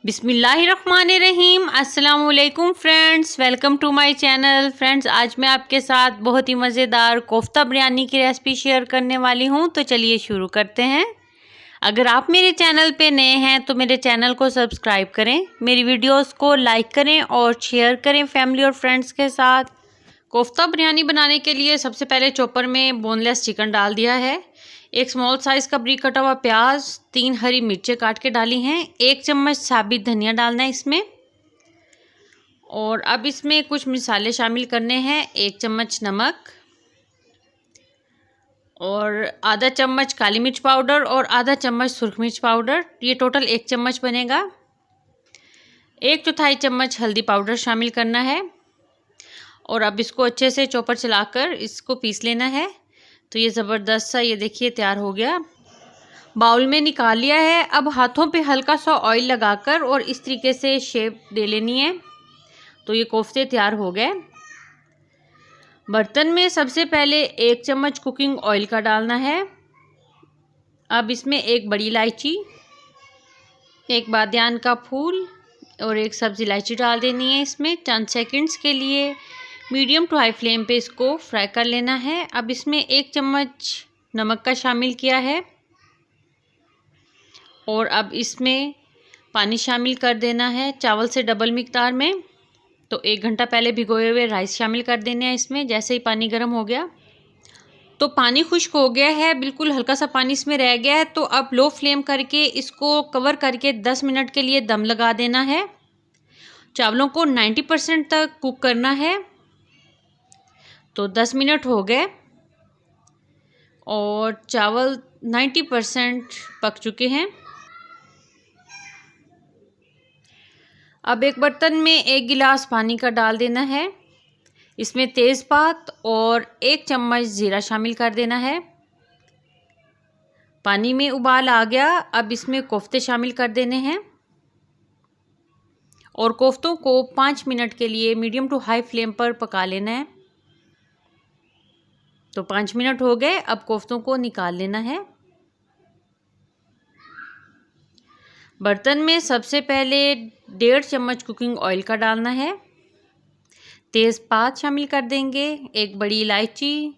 बिस्मिल्लाहिर्रहमानिर्रहीम। अस्सलाम वालेकुम friends, welcome to my channel. Friends, आज मैं आपके साथ बहुत ही मज़ेदार कोफ्ता बिरयानी की रेसिपी शेयर करने वाली हूं। तो चलिए शुरू करते हैं। अगर आप मेरे चैनल पे नए हैं तो मेरे चैनल को सब्सक्राइब करें, मेरी वीडियोस को लाइक करें और शेयर करें फैमिली और फ्रेंड्स के साथ। कोफ्ता बिरयानी बनाने के लिए सबसे पहले चॉपर में बोनलेस चिकन डाल दिया है, एक स्मॉल साइज़ का बारीक कटा हुआ प्याज, 3 हरी मिर्चें काट के डाली हैं, 1 चम्मच साबित धनिया डालना है इसमें। और अब इसमें कुछ मसाले शामिल करने हैं, 1 चम्मच नमक और आधा चम्मच काली मिर्च पाउडर और आधा चम्मच सुरख मिर्च पाउडर, ये टोटल 1 चम्मच बनेगा। 1/4 चम्मच हल्दी पाउडर शामिल करना है और अब इसको अच्छे से चॉपर चलाकर इसको पीस लेना है। तो ये ज़बरदस्त सा, ये देखिए तैयार हो गया। बाउल में निकाल लिया है। अब हाथों पे हल्का सा ऑयल लगाकर और इस तरीके से शेप दे लेनी है। तो ये कोफ्ते तैयार हो गए। बर्तन में सबसे पहले 1 चम्मच कुकिंग ऑयल का डालना है। अब इसमें 1 बड़ी इलायची, 1 बादियान का फूल और 1 सब्ज़ इलायची डाल देनी है। इसमें चंद सेकंड्स के लिए मीडियम टू हाई फ्लेम पे इसको फ्राई कर लेना है। अब इसमें 1 चम्मच नमक का शामिल किया है और अब इसमें पानी शामिल कर देना है चावल से डबल मिकदार में। तो 1 घंटा पहले भिगोए हुए राइस शामिल कर देने हैं इसमें। जैसे ही पानी गर्म हो गया तो पानी खुश्क हो गया है, बिल्कुल हल्का सा पानी इसमें रह गया है। तो अब लो फ्लेम करके इसको कवर करके 10 मिनट के लिए दम लगा देना है। चावलों को 90% तक कुक करना है। तो 10 मिनट हो गए और चावल 90% पक चुके हैं। अब एक बर्तन में 1 गिलास पानी का डाल देना है। इसमें तेज़पात और 1 चम्मच ज़ीरा शामिल कर देना है। पानी में उबाल आ गया। अब इसमें कोफ्ते शामिल कर देने हैं और कोफ्तों को 5 मिनट के लिए मीडियम टू हाई फ्लेम पर पका लेना है। तो 5 मिनट हो गए। अब कोफ्तों को निकाल लेना है। बर्तन में सबसे पहले 1.5 चम्मच कुकिंग ऑयल का डालना है। तेज़पात शामिल कर देंगे, 1 बड़ी इलायची,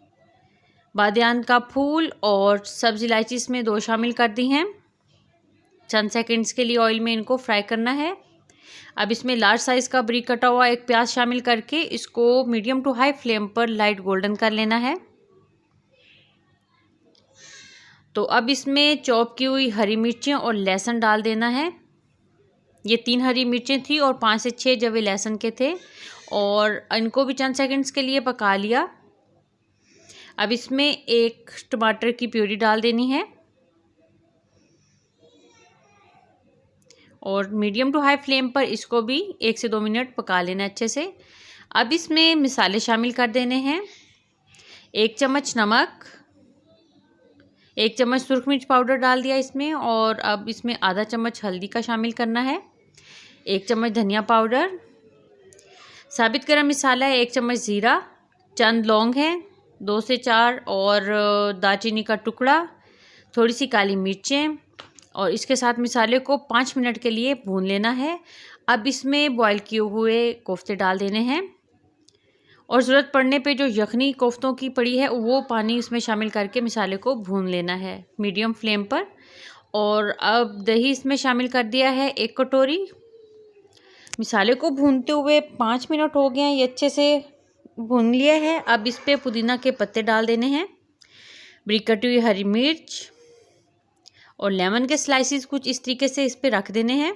बादियान का फूल और सब्ज़ इलायची इसमें 2 शामिल कर दी हैं। चंद सेकंड्स के लिए ऑयल में इनको फ्राई करना है। अब इसमें लार्ज साइज़ का बारीक कटा हुआ 1 प्याज शामिल करके इसको मीडियम टू हाई फ्लेम पर लाइट गोल्डन कर लेना है। तो अब इसमें चॉप की हुई हरी मिर्चें और लहसुन डाल देना है। ये 3 हरी मिर्चें थी और 5 से 6 जवे लहसुन के थे और इनको भी चंद सेकंड्स के लिए पका लिया। अब इसमें 1 टमाटर की प्यूरी डाल देनी है और मीडियम टू हाई फ्लेम पर इसको भी 1 से 2 मिनट पका लेना अच्छे से। अब इसमें मसाले शामिल कर देने हैं। 1 चम्मच नमक, 1 चम्मच सुरख मिर्च पाउडर डाल दिया इसमें और अब इसमें आधा चम्मच हल्दी का शामिल करना है, 1 चम्मच धनिया पाउडर, साबित गरम मसाला है, 1 चम्मच ज़ीरा, चंद लौंग हैं 2 से 4 और दालचीनी का टुकड़ा, थोड़ी सी काली मिर्चें और इसके साथ मसाले को 5 मिनट के लिए भून लेना है। अब इसमें बॉयल किए हुए कोफ्ते डाल देने हैं और ज़रूरत पड़ने पे जो यखनी कोफ्तों की पड़ी है वो पानी इसमें शामिल करके मसाले को भून लेना है मीडियम फ्लेम पर। और अब दही इसमें शामिल कर दिया है 1 कटोरी। मसाले को भूनते हुए 5 मिनट हो गए हैं, ये अच्छे से भून लिया है। अब इस पर पुदीना के पत्ते डाल देने हैं, बारीक कटी हुई हरी मिर्च और लेमन के स्लाइसिस कुछ इस तरीके से इस पर रख देने हैं।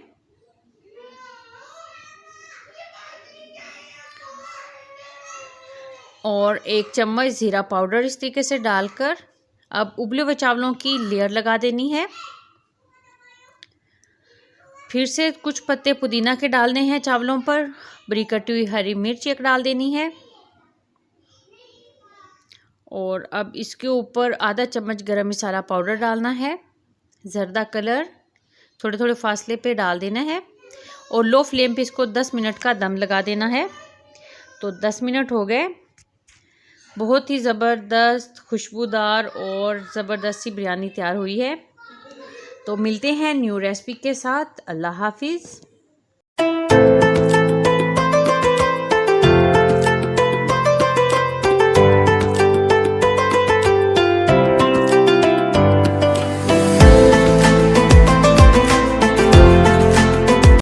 और 1 चम्मच ज़ीरा पाउडर इस तरीके से डालकर अब उबले हुए चावलों की लेयर लगा देनी है। फिर से कुछ पत्ते पुदीना के डालने हैं चावलों पर, बारीक कटी हुई हरी मिर्च 1 डाल देनी है और अब इसके ऊपर आधा चम्मच गरम मसाला पाउडर डालना है, ज़र्दा कलर थोड़े थोड़े फासले पे डाल देना है और लो फ्लेम पे इसको 10 मिनट का दम लगा देना है। तो 10 मिनट हो गए। बहुत ही ज़बरदस्त खुशबूदार और ज़बरदस्त सी बिरयानी तैयार हुई है। तो मिलते हैं न्यू रेसिपी के साथ। अल्लाह हाफिज़।